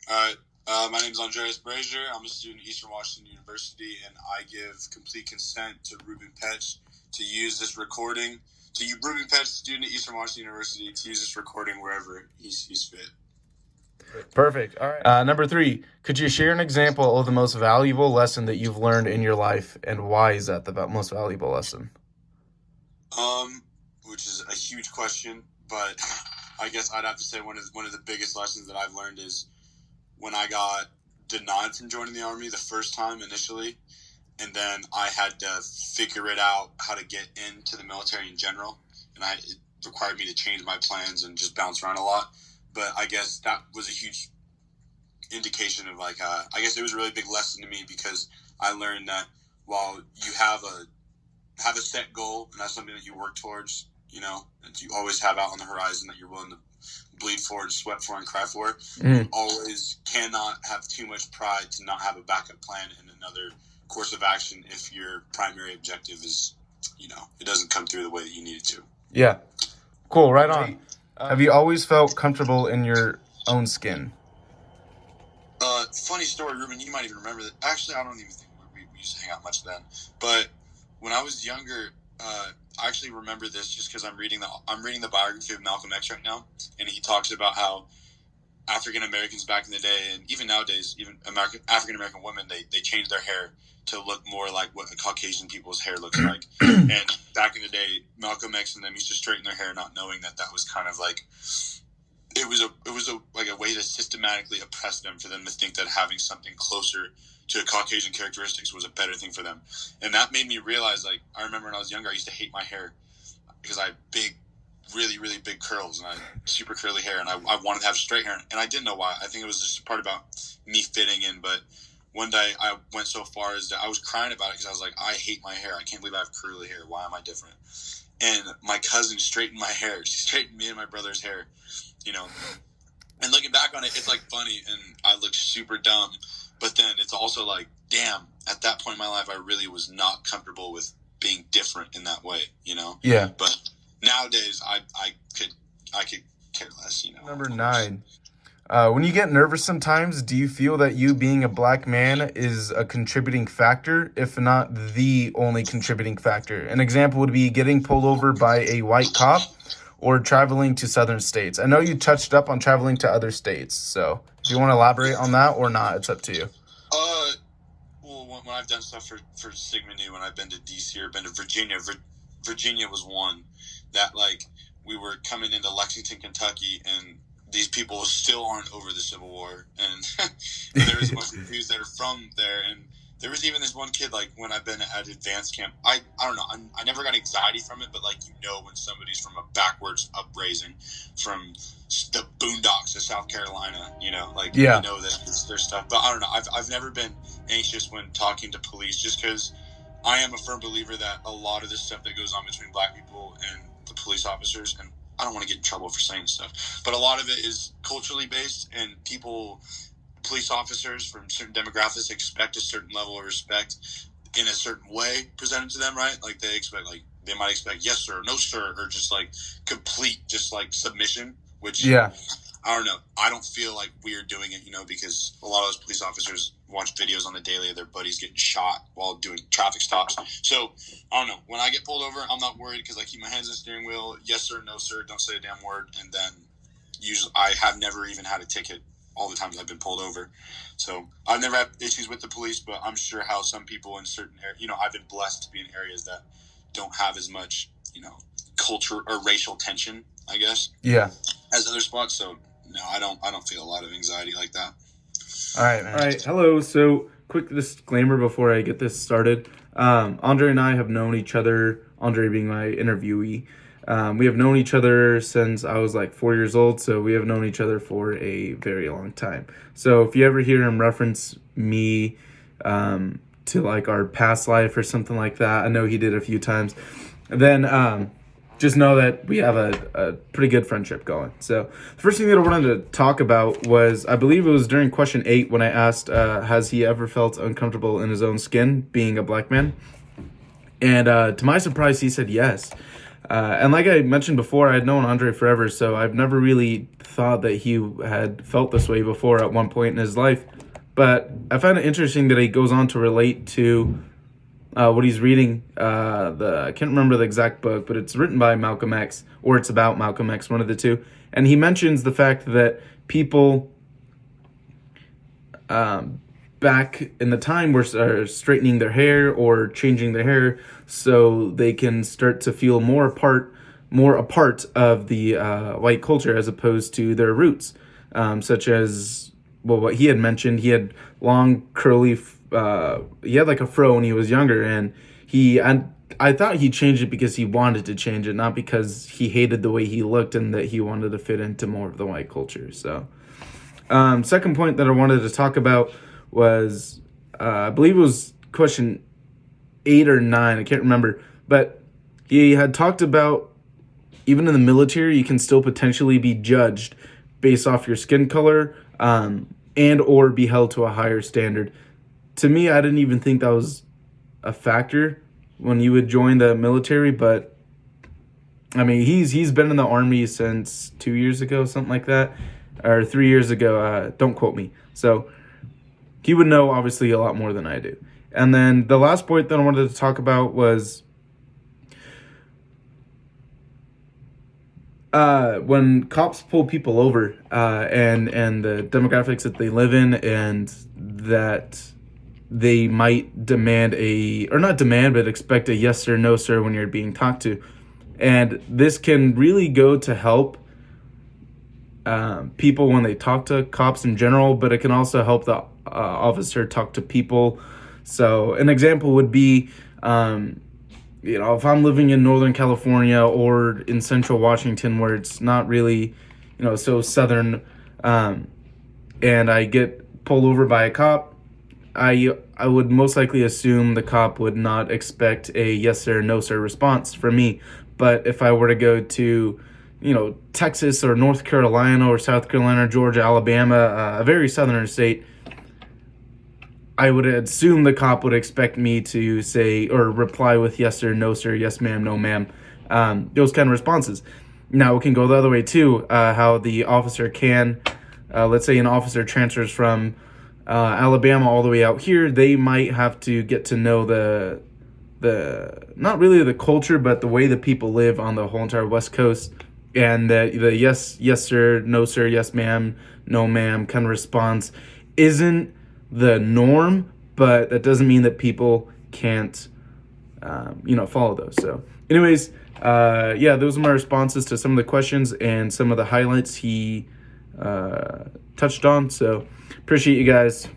All right. My name is Andreas Brazier. I'm a student at Eastern Washington University, and I give complete consent to Ruben Petch to use this recording. Ruben Petch, student at Eastern Washington University, to use this recording wherever he's fit. Perfect. All right. Number 3, could you share an example of the most valuable lesson that you've learned in your life, and why is that the most valuable lesson? Which is a huge question, but I guess I'd have to say one of the biggest lessons that I've learned is when I got denied from joining the Army the first time initially, and then I had to figure it out how to get into the military in general, and it required me to change my plans and just bounce around a lot. But I guess that was a huge indication of I guess it was a really big lesson to me, because I learned that while you have a set goal and that's something that you work towards, that you always have out on the horizon that you're willing to bleed for and sweat for and cry for, you always cannot have too much pride to not have a backup plan and another course of action if your primary objective is, it doesn't come through the way that you need it to. Yeah. Cool. Right on. Have you always felt comfortable in your own skin? Funny story, Ruben, you might even remember that. Actually, I don't even think we used to hang out much then. But when I was younger, I actually remember this just because I'm reading the biography of Malcolm X right now, and he talks about how African Americans back in the day, and even nowadays, even African American women, they change their hair to look more like what Caucasian people's hair looks like. And back in the day, Malcolm X and them used to straighten their hair, not knowing that was kind of like it was a way to systematically oppress them, for them to think that having something closer to Caucasian characteristics was a better thing for them. And that made me realize, I remember when I was younger, I used to hate my hair because I had really, really big curls, and I had super curly hair, and I wanted to have straight hair, and I didn't know why. I think it was just a part about me fitting in. But one day I went so far as that I was crying about it, because I was like, I hate my hair. I can't believe I have curly hair. Why am I different? And my cousin straightened my hair. She straightened me and my brother's hair, And looking back on it, it's funny, and I look super dumb. But then it's also damn, at that point in my life, I really was not comfortable with being different in that way, Yeah. But nowadays, I could care less, Number 9. When you get nervous sometimes, do you feel that you being a black man is a contributing factor, if not the only contributing factor? An example would be getting pulled over by a white cop or traveling to southern states. I know you touched up on traveling to other states, so if you want to elaborate on that or not, it's up to you. Well, when I've done stuff for Sigma Nu, when I've been to DC or been to Virginia, Virginia was one that we were coming into Lexington, Kentucky, and these people still aren't over the Civil War, and there was a bunch of Jews that are from there, and there was even this one kid, when I've been at advanced camp, I don't know, I never got anxiety from it, but when somebody's from a backwards uprising, from the boondocks of South Carolina, you know that it's their stuff. But I don't know, I've never been anxious when talking to police, just because I am a firm believer that a lot of this stuff that goes on between black people and the police officers, and I don't want to get in trouble for saying stuff, but a lot of it is culturally based, and police officers from certain demographics expect a certain level of respect in a certain way presented to them, right? They might expect yes sir, no sir, or just complete submission, which I don't know. I don't feel like we're doing it, because a lot of those police officers watch videos on the daily of their buddies getting shot while doing traffic stops. So I don't know. When I get pulled over, I'm not worried, because I keep my hands on the steering wheel. Yes sir, no sir, don't say a damn word. And then usually I have never even had a ticket all the times I've been pulled over. So I've never had issues with the police, but I'm sure how some people in certain areas, I've been blessed to be in areas that don't have as much, culture or racial tension, I guess. Yeah. As other spots. So no, I don't feel a lot of anxiety like that. All right, man. All right. Hello. So quick disclaimer before I get this started. Andre and I have known each other, Andre being my interviewee. We have known each other since I was 4 years old, so we have known each other for a very long time. So if you ever hear him reference me to our past life or something like that, I know he did a few times, then just know that we have a pretty good friendship going. So the first thing that I wanted to talk about was, I believe it was during question 8 when I asked, has he ever felt uncomfortable in his own skin being a black man? And to my surprise, he said yes. And like I mentioned before, I had known Andre forever, so I've never really thought that he had felt this way before at one point in his life. But I find it interesting that he goes on to relate to what he's reading. I can't remember the exact book, but it's written by Malcolm X, or it's about Malcolm X, one of the two. And he mentions the fact that people back in the time were straightening their hair or changing their hair so they can start to feel more a part of the white culture as opposed to their roots, such as, well, what he had mentioned. He had long curly he had like a fro when he was younger, and I thought he changed it because he wanted to change it, not because he hated the way he looked and that he wanted to fit into more of the white culture. So second point that I wanted to talk about was, I believe it was question 8 or 9, I can't remember, but he had talked about even in the military, you can still potentially be judged based off your skin color, and or be held to a higher standard. To me, I didn't even think that was a factor when you would join the military, but I mean, he's been in the Army since 2 years ago, something like that, or 3 years ago. Don't quote me. So he would know, obviously, a lot more than I do. And then the last point that I wanted to talk about was when cops pull people over, and the demographics that they live in, and that they might demand but expect a yes or no sir when you're being talked to. And this can really go to help people when they talk to cops in general, but it can also help the officer talk to people. So an example would be, if I'm living in Northern California or in Central Washington, where it's not really, so southern, and I get pulled over by a cop, I would most likely assume the cop would not expect a yes sir, no sir response from me. But if I were to go to, Texas or North Carolina or South Carolina, Georgia, Alabama, a very southern state, I would assume the cop would expect me to say or reply with yes sir, no sir, yes ma'am, no ma'am, those kind of responses. Now it can go the other way too, how the officer can, let's say an officer transfers from Alabama all the way out here, they might have to get to know the not really the culture, but the way the people live on the whole entire West Coast, and the yes sir, no sir, yes ma'am, no ma'am kind of response isn't the norm, but that doesn't mean that people can't follow those. So anyways, those are my responses to some of the questions and some of the highlights he touched on. So appreciate you guys.